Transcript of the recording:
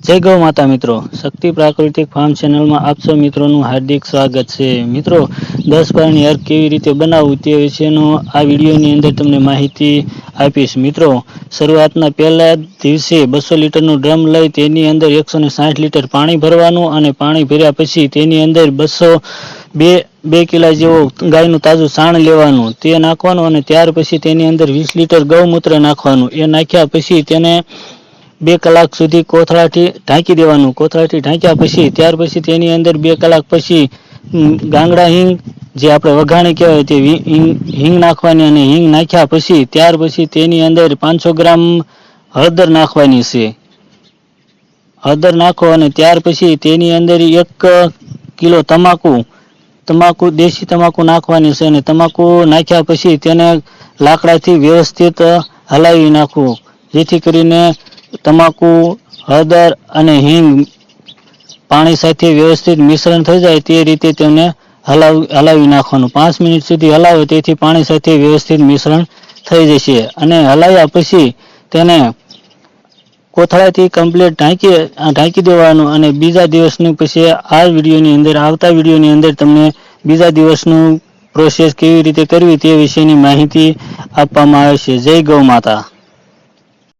જય ગૌ માતા મિત્રો, શક્તિ પ્રાકૃતિક ફાર્મ ચેનલમાં આપ સૌ મિત્રોનું હાર્દિક સ્વાગત છે. મિત્રો 10 પાણીની અર્ક કેવી રીતે બનાવવું તે વિશેનો આ વિડીયોની અંદર તમને માહિતી આપીશ. મિત્રો શરૂઆતના પહેલા દિવસે 200 લીટરનું ડ્રમ લઈ તેની અંદર 160 લીટર પાણી ભરવાનું અને પાણી ભર્યા પછી તેની અંદર 2 કિલા જેવો ગાયનું તાજું છાણ લેવાનું, તે નાખવાનું અને ત્યાર પછી તેની અંદર 20 લીટર ગૌમૂત્ર નાખવાનું. એ નાખ્યા પછી તેને 2 કલાક સુધી કોથળાથી ઢાંકી દેવાનું. કોથળાથી ઢાંક્યા પછી ત્યાર પછી તેની અંદર 2 કલાક પછી ગાંગડા હિંગ, જે આપણે વઘાણી કહેવાય તે હિંગ નાખવાની, અને હિંગ નાખ્યા પછી ત્યાર પછી તેની અંદર 500 ગ્રામ હળદર નાખવાની છે. હળદર નાખો અને ત્યાર પછી તેની અંદર 1 કિલો તમાકુ દેશી તમાકુ નાખવાની છે, અને તમાકુ નાખ્યા પછી તેને લાકડાથી વ્યવસ્થિત હલાવી નાખવું, જેથી કરીને તમાકુ, હળદર અને હિંગ પાણી સાથે વ્યવસ્થિત મિશ્રણ થઈ જાય તે રીતે તેને હલાવી નાખવાનું. 5 મિનિટ સુધી હલાવો, તેથી પાણી સાથે વ્યવસ્થિત મિશ્રણ થઈ જશે. અને હલાવ્યા પછી તેને કોથળાથી કમ્પ્લીટ ઢાંકી દેવાનું. અને બીજા દિવસની પછી આવતા વિડીયોની અંદર તમને બીજા દિવસનું પ્રોસેસ કેવી રીતે કરવી તે વિશેની માહિતી આપવામાં આવે છે. જય ગૌ માતા.